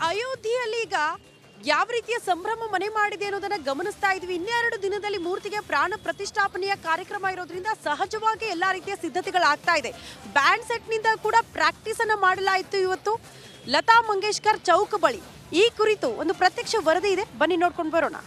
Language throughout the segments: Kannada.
ಅಯೋಧ್ಯೆಯಲ್ಲಿ ಈಗ ಯಾವ ರೀತಿಯ ಸಂಭ್ರಮ ಮನೆ ಮಾಡಿದೆ ಅನ್ನೋದನ್ನ ಗಮನಿಸ್ತಾ ಇದ್ವಿ. ಇನ್ನೆರಡು ದಿನದಲ್ಲಿ ಮೂರ್ತಿಗೆ ಪ್ರಾಣ ಪ್ರತಿಷ್ಠಾಪನೆಯ ಕಾರ್ಯಕ್ರಮ ಇರೋದ್ರಿಂದ ಸಹಜವಾಗಿ ಎಲ್ಲಾ ರೀತಿಯ ಸಿದ್ಧತೆಗಳಾಗ್ತಾ ಇದೆ. ಬ್ಯಾಂಡ್ ಸೆಟ್ ನಿಂದ ಕೂಡ ಪ್ರಾಕ್ಟೀಸ್ ಅನ್ನ ಮಾಡಲಾಯಿತು. ಇವತ್ತು ಲತಾ ಮಂಗೇಶ್ಕರ್ ಚೌಕ್ ಬಳಿ ಈ ಕುರಿತು ಒಂದು ಪ್ರತ್ಯಕ್ಷ ವರದಿ ಇದೆ, ಬನ್ನಿ ನೋಡ್ಕೊಂಡು ಬರೋಣ.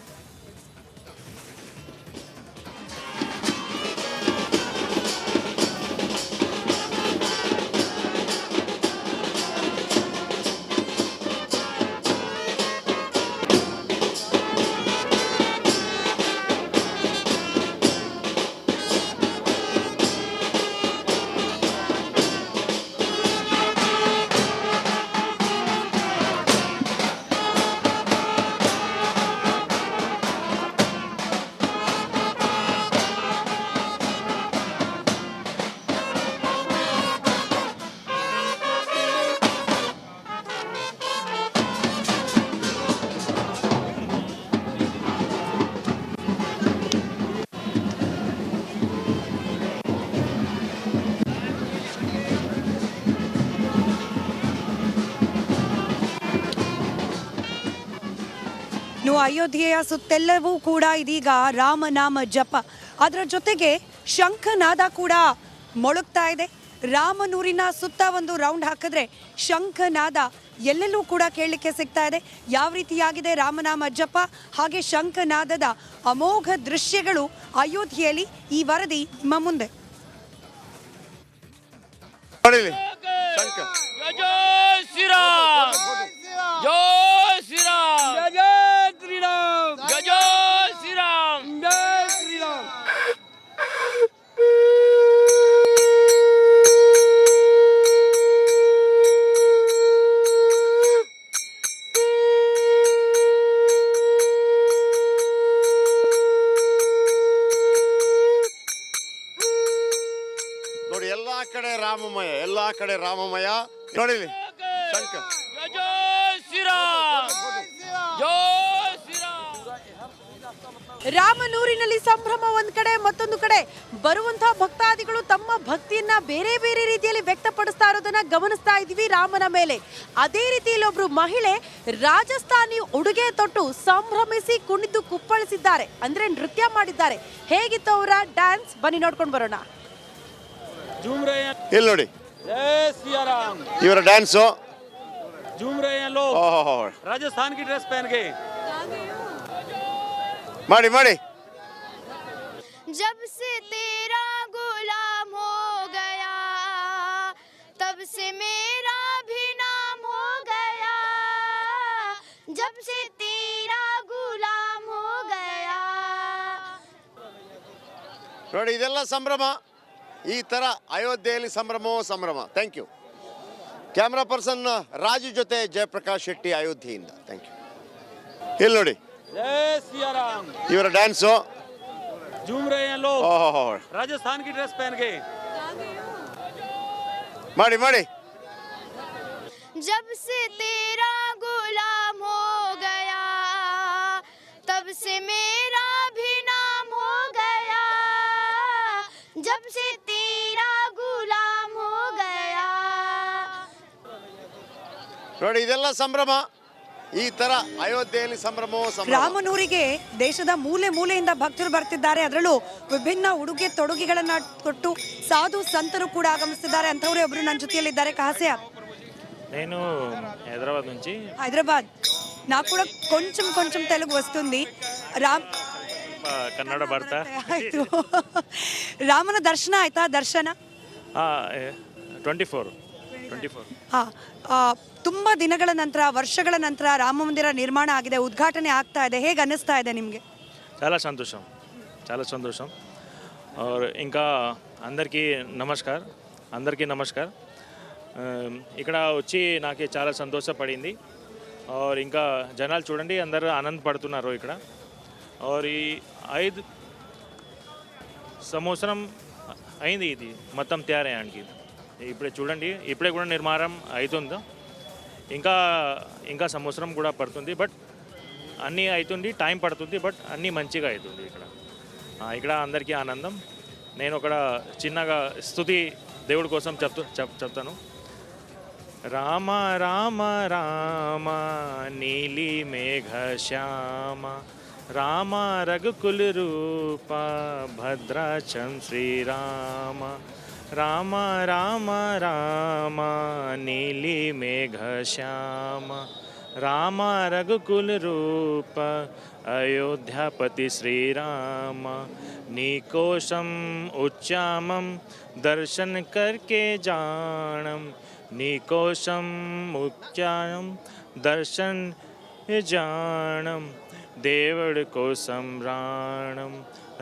ಅಯೋಧ್ಯೆಯ ಸುತ್ತೆಲ್ಲವೂ ಕೂಡ ಇದೀಗ ರಾಮನಾಮ ಜಪ, ಅದರ ಜೊತೆಗೆ ಶಂಖನಾದ ಕೂಡ ಮೊಳಗ್ತಾ ಇದೆ. ರಾಮನೂರಿನ ಸುತ್ತ ಒಂದು ರೌಂಡ್ ಹಾಕಿದ್ರೆ ಶಂಖನಾದ ಎಲ್ಲೆಲ್ಲೂ ಕೂಡ ಕೇಳಲಿಕ್ಕೆ ಸಿಗ್ತಾ ಇದೆ. ಯಾವ ರೀತಿಯಾಗಿದೆ ರಾಮನಾಮ ಜಪ ಹಾಗೆ ಶಂಖನಾದದ ಅಮೋಘ ದೃಶ್ಯಗಳು ಅಯೋಧ್ಯೆಯಲ್ಲಿ. ಈ ವರದಿ ನಿಮ್ಮ ಮುಂದೆ. ನೋಡಿ ಎಲ್ಲಾ ಕಡೆ ರಾಮಮಯ, ಎಲ್ಲಾ ಕಡೆ ರಾಮಮಯ. ನೋಡಿ ಶಂಕ. ರಾಮನೂರಿನಲ್ಲಿ ಸಂಭ್ರಮ ಒಂದ್ ಕಡೆ, ಮತ್ತೊಂದು ಕಡೆ ಬರುವಂತಹ ಭಕ್ತಾದಿಗಳು ತಮ್ಮ ಭಕ್ತಿಯನ್ನ ಬೇರೆ ಬೇರೆ ರೀತಿಯಲ್ಲಿ ವ್ಯಕ್ತಪಡಿಸ್ತಾ ಇರೋದನ್ನ ಗಮನಿಸ್ತಾ ಇದೀವಿ ರಾಮನ ಮೇಲೆ. ಅದೇ ರೀತಿಯಲ್ಲಿ ಒಬ್ರು ಮಹಿಳೆ ರಾಜಸ್ಥಾನಿ ಉಡುಗೆ ತೊಟ್ಟು ಸಂಭ್ರಮಿಸಿ ಕುಣಿದು ಕುಪ್ಪಳಿಸಿದ್ದಾರೆ, ಅಂದ್ರೆ ನೃತ್ಯ ಮಾಡಿದ್ದಾರೆ. ಹೇಗಿತ್ತು ಅವರ ಡ್ಯಾನ್ಸ್, ಬನ್ನಿ ನೋಡ್ಕೊಂಡು ಬರೋಣ. ಇಲ್ಲಿ ನೋಡಿ ಇವರ ಡ್ಯಾನ್ಸು. झूम रहे हैं लोग, राजस्थान की ड्रेस पहन के. माड़ी माड़ी. जब से तेरा गुलाम हो गया तब से मेरा भी नाम हो गया, जब से तेरा गुलाम हो गया. ನೋಡಿ ಇದೆಲ್ಲ ಸಂಭ್ರಮ. ಈ ತರ ಅಯೋಧ್ಯೆಯಲ್ಲಿ ಸಂಭ್ರಮವೋ ಸಂಭ್ರಮ. Thank you. Camera person Raju ಜೊತೆ ಜಯಪ್ರಕಾಶ್ ಶೆಟ್ಟಿ, ಅಯೋಧ್ಯೆಯಿಂದ. Thank you. ಇಲ್ಲಿ ನೋಡಿ ಇವರ ಡ್ಯಾನ್ಸು. झूम रहे हैं लोग, राजस्थान की ड्रेस पहन के. माड़ी माड़ी. जब से तेरा गुलाम हो गया तब से मेरा भी नाम हो गया, जब से तेरा गुलाम हो गया. ನೋಡಿ ಇದೆಲ್ಲ ಸಂಭ್ರಮ. ಈ ತರ ಅಯೋಧ್ಯೆಯಲ್ಲಿ ಸಂಭ್ರಮವೋ ಸಂಭ್ರಮ. ರಾಮನೂರಿಗೆ ದೇಶದ ಮೂಲೆ ಮೂಲೆಯಿಂದ ಭಕ್ತರು ಬರ್ತಿದ್ದಾರೆ. ಅದರಲ್ಲೂ ವಿಭಿನ್ನ ಉಡುಗೆ ತೊಡುಗೆಗಳನ್ನ ಕೊಟ್ಟು ಸಾಧು ಸಂತರು ಕೂಡ ಆಗಮಿಸ್ತಿದ್ದಾರೆ. ಅಂತವರೇ ಒಬ್ರು ನನ್ನ ಜೊತೆಯಲ್ಲಿದ್ದಾರೆ. ಕಹಸೆ నేను హైదరాబాద్ నుంచి. హైదరాబాద్. నాకు కూడా కొంచెం కొంచెం తెలుగు వస్తుంది. ಕನ್ನಡ ಬರ್ತಾ. ಆಯ್ತು. ರಾಮನ ದರ್ಶನ ಆಯ್ತಾ? ದರ್ಶನ 24. ತುಂಬಾ ದಿನಗಳ ನಂತರ, ವರ್ಷಗಳ ನಂತರ ರಾಮ ಮಂದಿರ ನಿರ್ಮಾಣ ಆಗಿದೆ, ಉದ್ಘಾಟನೆ ಆಗ್ತಾ ಇದೆ. ಹೇಗೆ ಅನ್ನಿಸ್ತಾ ಇದೆ ನಿಮಗೆ? చాలా సంతోషం. और ఇంకా అందరికీ నమస్కార్. ఇక్కడ వచ్చి నాకు చాలా సంతోషపడింది. और ఇంకా జనాలు చూడండి అందరూ ఆనందపడుతున్నారు ఇక్కడ. और ఈ 5 సంవత్సరం అయింది ఇది మొత్తం తయారయ్యానికి. ఇప్పుడే చూడండి, ఇప్పుడే కూడా నిర్మాణం అవుతుంది. ఇంకా సంవత్సరం కూడా పడుతుంది. బట్ అన్నీ అవుతుంది, టైం పడుతుంది. బట్ అన్నీ మంచిగా అవుతుంది ఇక్కడ అందరికీ ఆనందం. నేను ఒక చిన్నగా స్తుతి దేవుడి కోసం చెప్తాను. ರಾಮ ರಾಮ ರಾಮ ನೀಲಿ ಮೇಘ ಶ್ಯಾಮ ರಾಮ ರಘುಕುಲ ರೂಪ ಭದ್ರಾಚಂ ಶ್ರೀರಾಮ ರಾಮ ರಾಮ ರಾಮ ನೀಲಿ ಮೇಘ ಶ್ಯಾಮ ರಾಮ ರಘುಕುಲ ರೂಪ ಅಯೋಧ್ಯಾಪತಿ ಶ್ರೀರಾಮ निकोशम उच्चामम दर्शन करके जानम निकोशम उच्चामम दर्शन जानम देवड़ को सम्राणम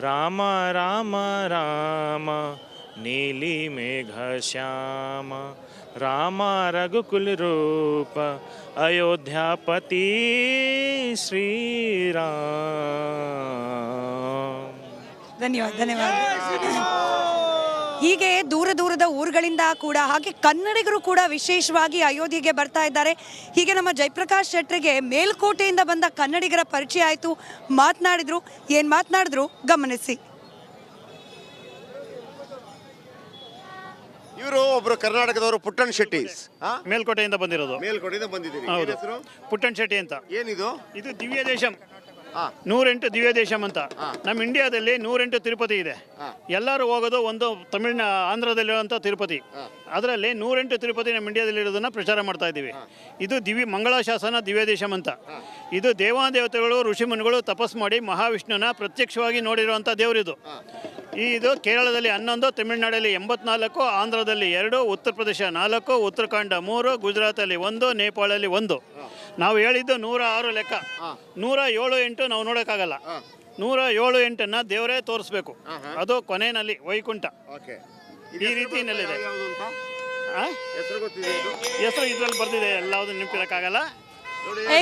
राम राम राम नीली मेघ श्याम राम रघुकुल रूप अयोध्यापति श्री राम ಧನ್ಯವಾದ ಧನ್ಯವಾದ. ಹೀಗೆ ದೂರ ದೂರದ ಊರುಗಳಿಂದ ಕೂಡ ಹಾಗೆ ಕನ್ನಡಿಗರು ಕೂಡ ವಿಶೇಷವಾಗಿ ಅಯೋಧ್ಯೆಗೆ ಬರ್ತಾ ಇದ್ದಾರೆ. ಹೀಗೆ ನಮ್ಮ ಜಯಪ್ರಕಾಶ್ ಶೆಟ್ಟರಿಗೆ ಮೇಲ್ಕೋಟೆಯಿಂದ ಬಂದ ಕನ್ನಡಿಗರ ಪರಿಚಯ ಆಯಿತು, ಮಾತನಾಡಿದ್ರು. ಏನು ಮಾತನಾಡಿದ್ರು ಗಮನಿಸಿ. ಇವರು ಒಬ್ರು ಕರ್ನಾಟಕದವರು ಪುಟ್ಟಣ್ ಶೆಟ್ಟಿ ಮೇಲ್ಕೋಟೆಯಿಂದ ಬಂದಿರೋದು. ಮೇಲ್ಕೋಟೆಯಿಂದ ಬಂದಿದ್ದೀರಿ. ಹೌದು. ಏನ್ ಹೆಸರು? ಪುಟ್ಟಣ್ ಶೆಟ್ಟಿ ಅಂತ. ಏನಿದು? ಇದು ದಿವ್ಯ ದೇಶಂ. ಹಾ. 108 ದಿವ್ಯ ದೇಶಂ ಅಂತ. ನಮ್ಮ ಇಂಡಿಯಾದಲ್ಲಿ 108 ತಿರುಪತಿ ಇದೆ. ಎಲ್ಲರೂ ಹೋಗೋದು ಒಂದು ಆಂಧ್ರದಲ್ಲಿರುವಂಥ ತಿರುಪತಿ. ಅದರಲ್ಲಿ 108 ತಿರುಪತಿ ನಮ್ಮ ಇಂಡಿಯಾದಲ್ಲಿ ಇರೋದನ್ನ ಪ್ರಚಾರ ಮಾಡ್ತಾ ಇದ್ದೀವಿ. ಇದು ಮಂಗಳಾಶಾಸನ ದಿವ್ಯ ದೇಶಂ ಅಂತ. ಇದು ದೇವಾದೇವತೆಗಳು ಋಷಿಮುನಿಗಳು ತಪಸ್ ಮಾಡಿ ಮಹಾವಿಷ್ಣುನ ಪ್ರತ್ಯಕ್ಷವಾಗಿ ನೋಡಿರುವಂಥ ದೇವರಿದು. ಇದು ಕೇರಳದಲ್ಲಿ 11, ತಮಿಳುನಾಡಲ್ಲಿ 84, ಆಂಧ್ರದಲ್ಲಿ 2, ಉತ್ತರ ಪ್ರದೇಶ 4, ಉತ್ತರಾಖಂಡ 3, ಗುಜರಾತಲ್ಲಿ 1, ನೇಪಾಳಲ್ಲಿ 1. ನಾವು ಹೇಳಿದ್ದು 106 ಲೆಕ್ಕ. 107, 8 ನಾವು ನೋಡೋಕ್ಕಾಗಲ್ಲ. 107, 8 ದೇವರೇ ತೋರಿಸ್ಬೇಕು. ಅದು ಕೊನೆಯಲ್ಲಿ ವೈಕುಂಠ. ಈ ರೀತಿ ಹಿನ್ನೆಲೆಯಿದೆ. ಹೆಸರು ಇದ್ರಲ್ಲಿ ಬರ್ದಿದೆ, ಎಲ್ಲಾವುದು ನೆನಪಿರೋಕ್ಕಾಗಲ್ಲ.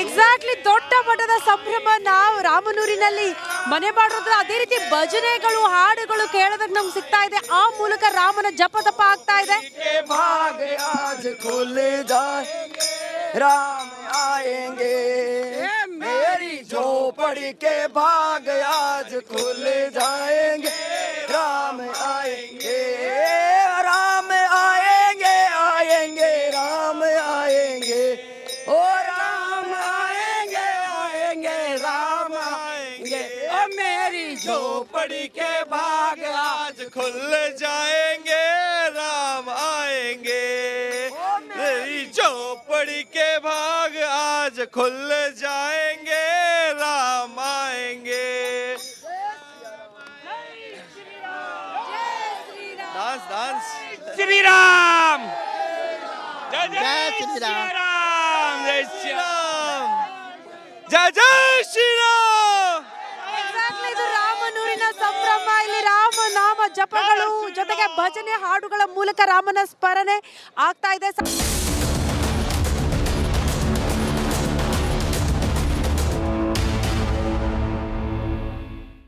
ಎಕ್ಸಾಕ್ಟ್ಲಿ. ದೊಡ್ಡ ಮಟ್ಟದ ಸಂಭ್ರಮ ನಾವು ರಾಮನೂರಿನಲ್ಲಿ ಮನೆ ಮಾಡೋದ್ರ ಅದೇ ರೀತಿ ಭಜನೆಗಳು ಹಾಡುಗಳು ಕೇಳೋದಕ್ಕೆ ನಮ್ಗೆ ಸಿಗ್ತಾ ಇದೆ. ಆ ಮೂಲಕ ರಾಮನ ಜಪ ತಪ ಆಗ್ತಾ ಇದೆ. राम आएंगे मेरी झोपड़ी के भाग आज खुल जाएंगे राम आएंगे राम आएंगे आएंगे राम आएंगे ओ राम आएंगे आएंगे राम आएंगे ओ मेरी झोपड़ी के भाग आज खुल जाएंगे राम आएंगे मेरी झोपड़ी के भाग आज खुल जाएंगे राम आएंगे. Dance dance. श्री राम जय जय श्री श्री राम. राम जय श्री राम जय जय श्री राम. Exactly, ಇದು ರಾಮನೂರಿನ ಸಂಭ್ರಮ. ಇಲ್ಲಿ ರಾಮನಾಮ ಜಪಗಳು ಜೊತೆಗೆ ಭಜನೆ ಹಾಡುಗಳ ಮೂಲಕ ರಾಮನ ಸ್ಮರಣೆ ಆಗ್ತಾ ಇದೆ.